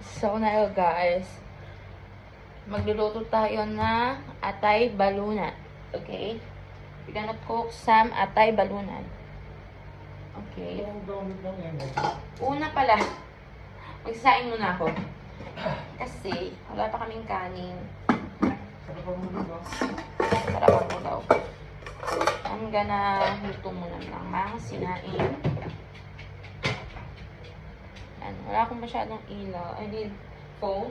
So, na guys, magluluto tayo na atay balunan. Okay? We're gonna cook some atay balunan. Okay. Una pala, magsasaing muna ako. Kasi, wala pa kaming kanin. Sarapan mo daw. I'm gonna luto muna ng mga sinain. Wala akong masyadong ilaw. I need phone.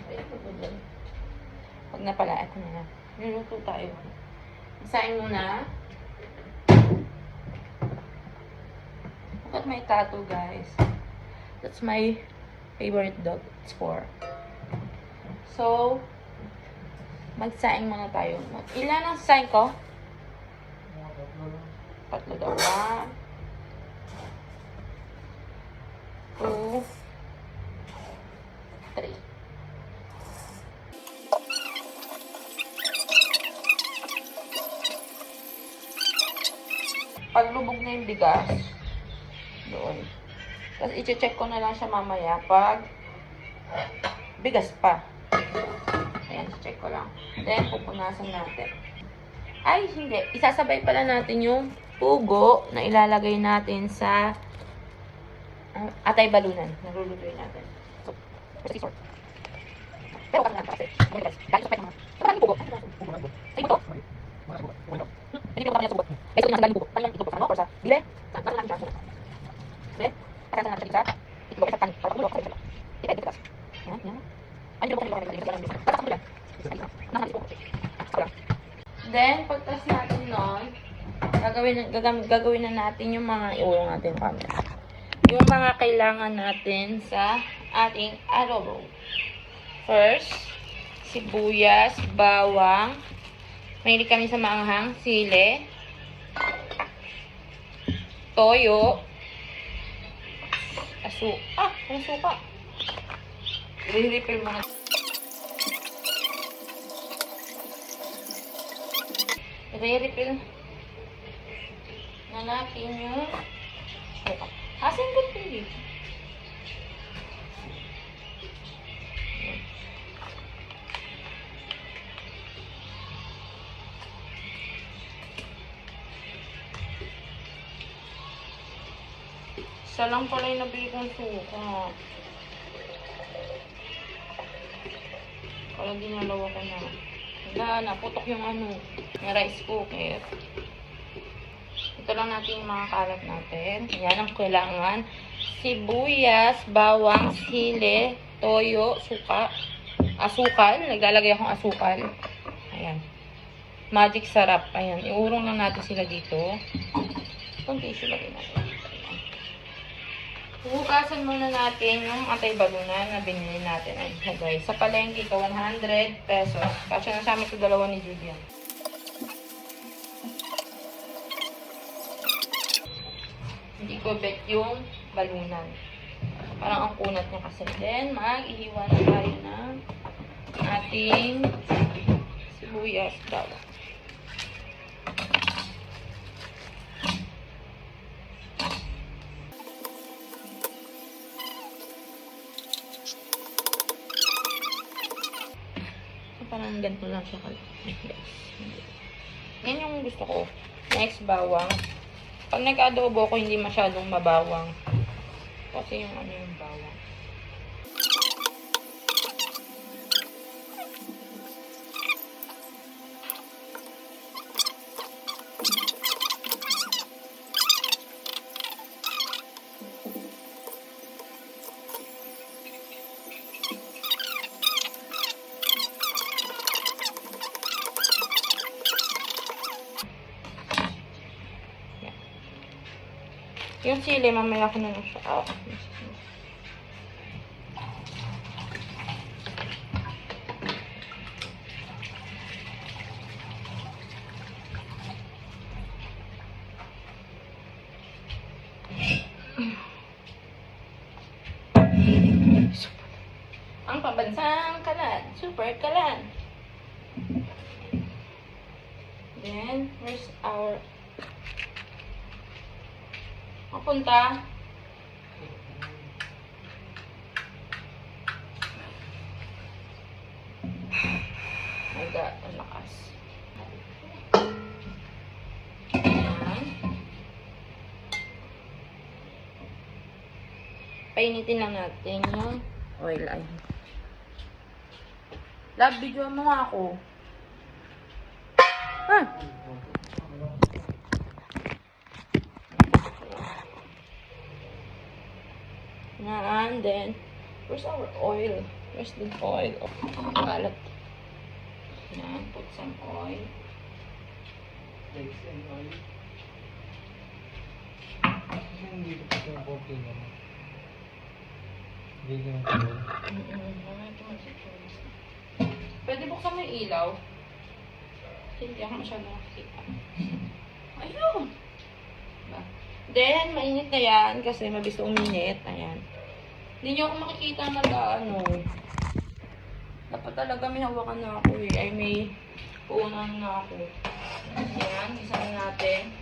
Ayun po dyan. Pag napala, ito na. Niluto tayo. Isain muna. Look at my tattoo, guys. That's my favorite dog. It's for. So, magsaing muna tayo. Ilan ang saing ko? Tatlo daw. 1, 2, 3. Paglubog na yung bigas, doon. Tapos, i-check ko na lang siya mamaya pag bigas pa. Ayan, check ko lang. Then, pupunasan natin. Ay, hindi. Isasabay pala natin yung pugo na ilalagay natin sa atay balunan. Nalulutuin natin. So, pero bakit natin kasi? Dahil sa pwede naman. Saan yung pugo? Ay, buto? Hindi ko kanya sa bugot. Ay, so, yung nasa pugo. Ano yung itubo? Sa ano? Or sa bile? Saan natin siya? Bile? Kaya natin siya sa itubo. Sa tanin. Para sa pulo. Depende ka. Yan, yan. Ay, hindi ko kanya sa then, pagtas natin nun, gagawin na natin yung mga iulong natin camera. Yung mga kailangan natin sa ating adobo. First, sibuyas, bawang, mahilig kami sa maanghang, sili, toyo, ang suka. I-refill mo na. I-refill na natin yung asin ko pili. Isa lang pala yung nabili kong suka. Kaya ginalawa ko na. Wala, naputok yung yung rice cooker. Ito lang natin yung mga kalat natin. Yan ang kailangan. Sibuyas, bawang, sili, toyo, suka, asukal. Naglalagay akong asukal. Ayan. Magic sarap. Ayan. Iurong lang natin sila dito. Itong tissue lagay natin. Hugasan muna natin yung atay balunan na binili natin. Ayan guys. Sa palengke ka 100 pesos. Kasi nasamit ko dalawa ni Julian. Hindi ko bet yung balunan. Parang ang kunat niya kasi. Then, mag-ihiwa na tayo ng ating sibuyas, bawang. So, parang ganito lang siya kalit. Yan yung gusto ko. Next, bawang. Pag nag-adobo ko, hindi masyadong mabawang. Kasi yung yung bawang. Yung sili, mamaya ko na lang siya. Ang pambansang kalan. Super kalan. Then, where's our... Mapunta. dagat. Ang lakas. Ayan. Painitin lang natin yung oil. Ayan. Love, video mo nga ako. Ah! And then, where's our oil? Where's the oil? Kalat. Yan, put some oil. Legs and oil. Hindi ko pa yung coffee naman. Hindi naman ito. Pwede buksan mo yung ilaw. Hindi ako masyado nakikita. Ayun! Diba? Then, mainit na yan kasi mabilis uminit. Ayan. Hindi nyo ako makikita ano. Dapat talaga may hawakan na ako eh. Ay may puunan na ako. Ayan, isa na natin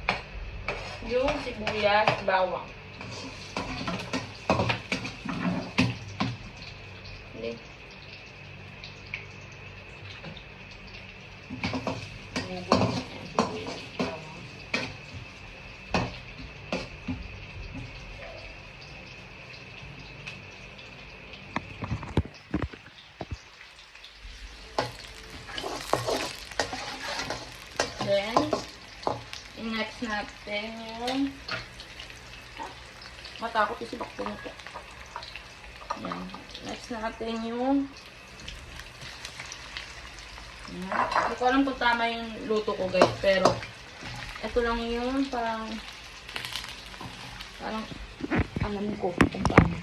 yung sibuyas, bawang. Hindi. Then, next natin yung matakot yung sibak po nito. Yan. Next natin yung hindi ko alam kung tama yung luto ko guys, pero ito lang yung parang alam ko kung paano.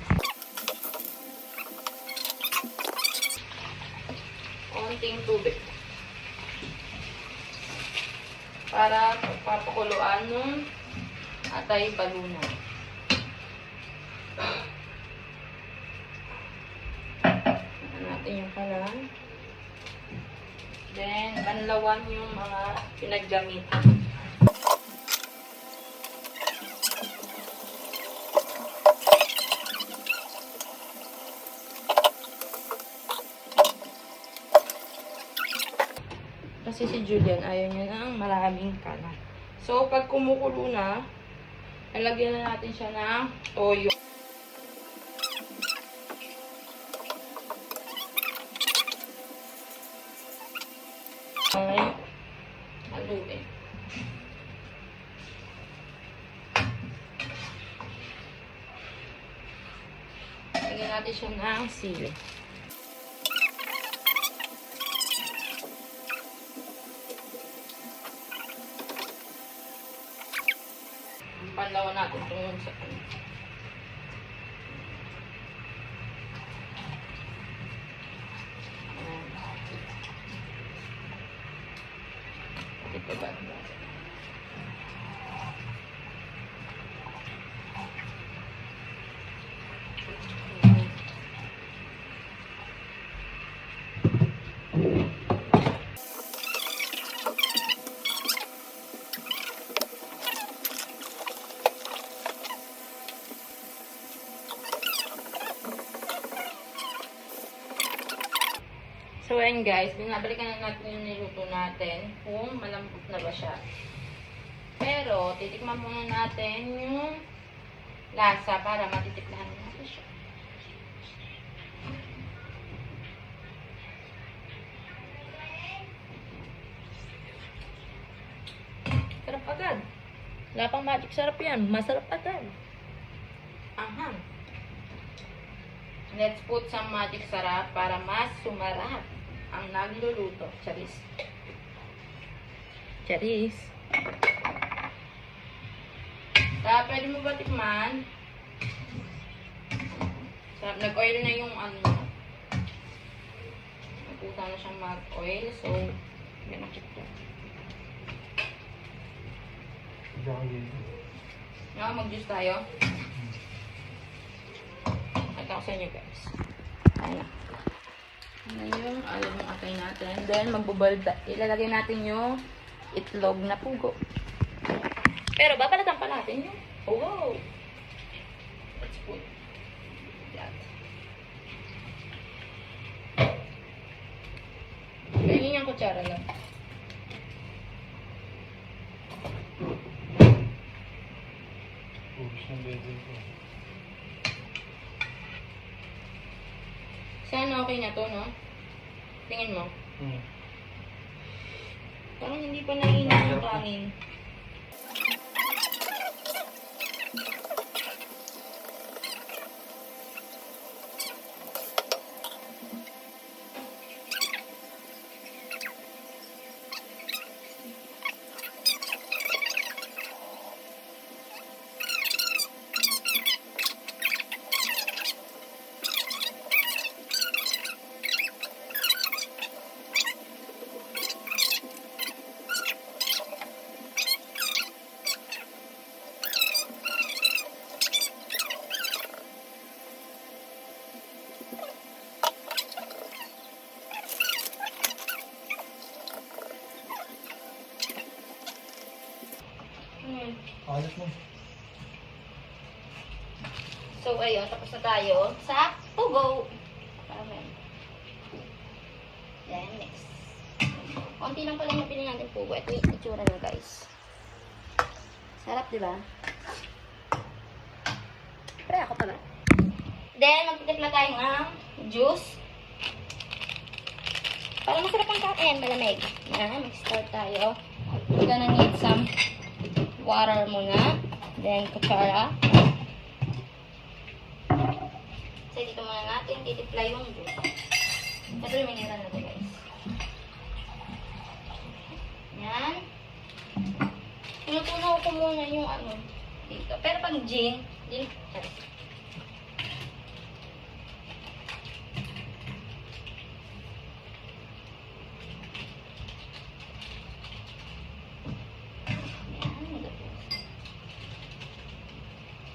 Konting tubig. Para pagpapakuluan ng atay balunan. Tignan natin yung kalan. Then, banlawan yung mga pinaggamitan. Kasi si Julian, ayaw niya ng maraming kalan. So, pag kumukulo na, lalagyan na natin siya ng toyo. Okay. Haluin. Lagyan natin siya ng sili. Panlawan natin itong sa kanya. Ito ba? So, ayan guys, binabalikan na natin yung niluto natin kung malambot na ba siya. Pero, titikman muna natin yung lasa para matitiklahan natin siya. Sarap agad. Wala pang magic sarap yan. Masarap agad. Aha. Let's put some magic sarap para mas sumarap ang nagluluto. Charis. Charis. Kaya pwede mo ba tikman? Sarap. Nag-oil na yung ano. Nagpusa na siyang mag-oil. So, yan ang chito. Mag-juice tayo. Ito ako sa inyo guys. Ayan. Ngayon, alam yung atay natin. Then, ilalagay natin yung itlog na pugo. Pero, babalatan pa natin yung wow! Let's put that. Ganyan yung kutsara lang. Ubus ng bebe ko. Sana okay na to, no? Tingin mo. Hmm. Parang hindi pa naiinom yung kanin. Alat mo. So, ayun, tapos na tayo sa Pugo. Amen. Then, next. Konti lang pala yung napili natin Pugo. Ito yung itsura niya, guys. Sarap, di ba? Pre, ako pala. Then, magtitimpla tayo ng juice. Para masarap ang kain, malamig. Yan, mag-start tayo. We're gonna need some water muna. Then, kutsara. So, dito muna natin titimpla yung juice. Ito yung mineral na ito, guys. Yan. Tinutunaw ko muna yung ano dito. Pero pag gin,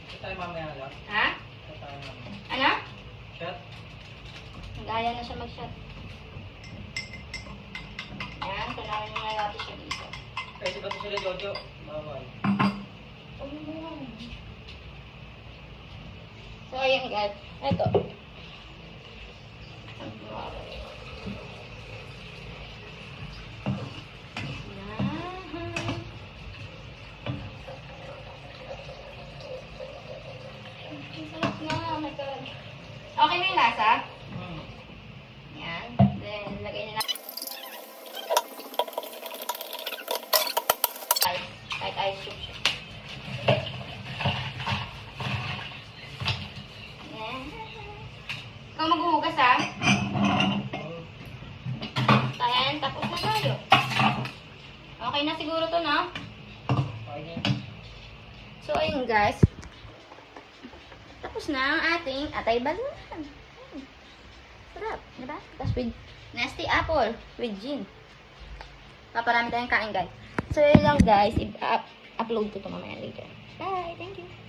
Ito tayo mamaya lang. ha? Ito tayo mamaya. Ano? Shot? Nag-aya na siya mag-shot. Yan, kailangan nyo nga natin siya dito. Pwede ba ito sila, Jojo? Bawal. So, ayan guys. Ito. Okay na yung lasa? Hmm. Yan. Then, lagay na natin. Kahit ice cube siya. Yan. Ikaw maghuhugas ha? Ayan, tapos na tayo. Okay na siguro to, no? Okay na. So, ayun guys. Tapos na ang ating atay balunan. Sarap, diba? Tapos with nasty apple with gin. Paparami tayong kain, guys. So, yun lang guys. I-upload ko ito mamaya later. Bye! Thank you!